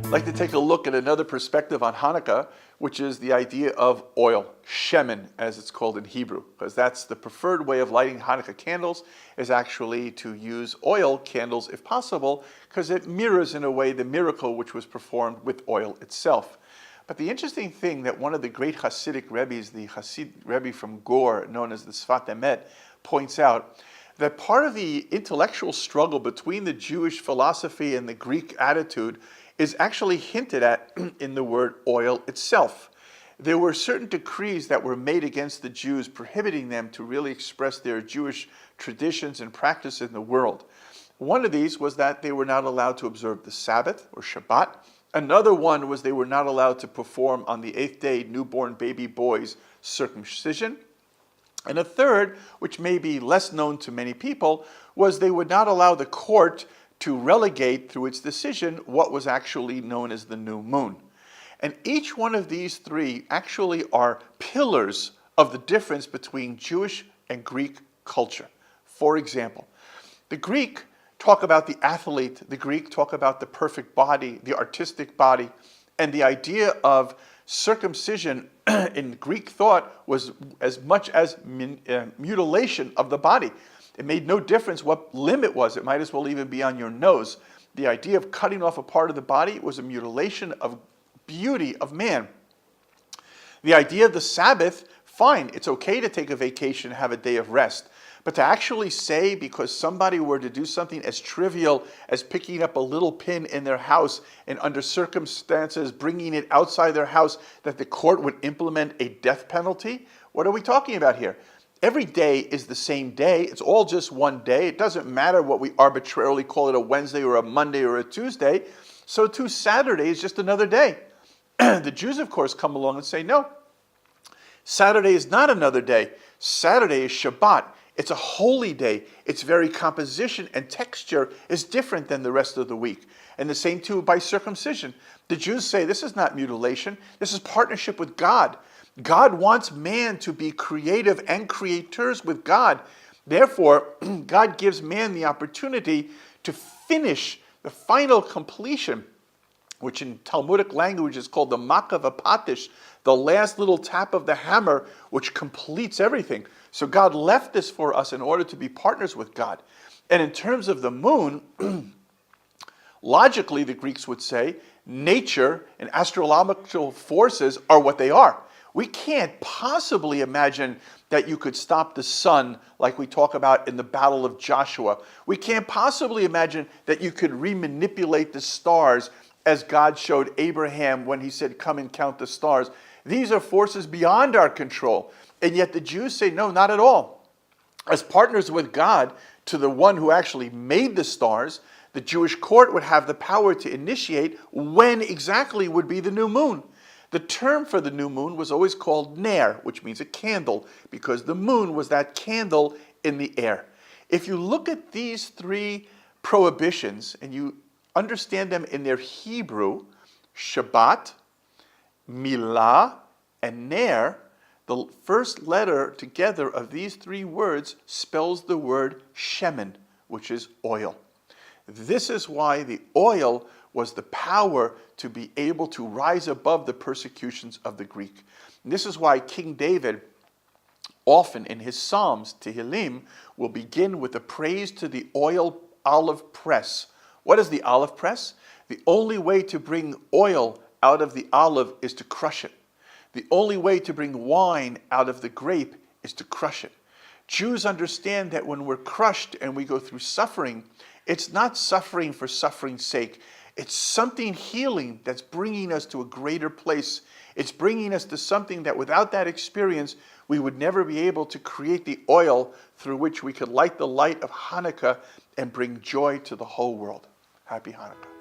I'd like to take a look at another perspective on Hanukkah, which is the idea of oil, shemen, as it's called in Hebrew, because that's the preferred way of lighting Hanukkah candles, is actually to use oil candles if possible, because it mirrors in a way the miracle which was performed with oil itself. But the interesting thing that one of the great Hasidic Rebbes, the Hasid Rebbe from Gor, known as the Sfat Emet, points out that part of the intellectual struggle between the Jewish philosophy and the Greek attitude is actually hinted at in the word oil itself. There were certain decrees that were made against the Jews, prohibiting them to really express their Jewish traditions and practice in the world. One of these was that they were not allowed to observe the Sabbath or Shabbat. Another one was they were not allowed to perform on the 8th day newborn baby boys' circumcision. And a third, which may be less known to many people, was they would not allow the court to relegate through its decision what was actually known as the new moon. And each one of these three actually are pillars of the difference between Jewish and Greek culture. For example, the Greek talk about the athlete, the Greek talk about the perfect body, the artistic body, and the idea of circumcision in Greek thought was as much as mutilation of the body. It made no difference what limb it was. It might as well even be on your nose. The idea of cutting off a part of the body was a mutilation of beauty of man. The idea of the Sabbath, fine, it's okay to take a vacation, have a day of rest. But to actually say because somebody were to do something as trivial as picking up a little pin in their house and under circumstances bringing it outside their house that the court would implement a death penalty, what are we talking about here? Every day is the same day. It's all just one day. It doesn't matter what we arbitrarily call it, a Wednesday or a Monday or a Tuesday. So too, Saturday is just another day. The Jews, of course, come along and say, no, Saturday is not another day. Saturday is Shabbat. It's a holy day. Its very composition and texture is different than the rest of the week. And the same too by circumcision. The Jews say this is not mutilation. This is partnership with God. God wants man to be creative and creators with God. Therefore, God gives man the opportunity to finish the final completion, which in Talmudic language is called the makav apatish, the last little tap of the hammer, which completes everything. So God left this for us in order to be partners with God. And in terms of the moon, logically the Greeks would say, nature and astrological forces are what they are. We can't possibly imagine that you could stop the sun like we talk about in the Battle of Joshua. We can't possibly imagine that you could remanipulate the stars as God showed Abraham when he said, come and count the stars. These are forces beyond our control. And yet the Jews say, no, not at all. As partners with God, to the one who actually made the stars, the Jewish court would have the power to initiate when exactly would be the new moon. The term for the new moon was always called ner, which means a candle, because the moon was that candle in the air. If you look at these three prohibitions and you understand them in their Hebrew, Shabbat, Milah, and ner, the first letter together of these three words spells the word shemen, which is oil. This is why the oil was the power to be able to rise above the persecutions of the Greek. And this is why King David, often in his Psalms, Tehillim, will begin with a praise to the oil olive press. What is the olive press? The only way to bring oil out of the olive is to crush it. The only way to bring wine out of the grape is to crush it. Jews understand that when we're crushed and we go through suffering, it's not suffering for suffering's sake. It's something healing that's bringing us to a greater place. It's bringing us to something that without that experience, we would never be able to create the oil through which we could light the light of Hanukkah and bring joy to the whole world. Happy Hanukkah.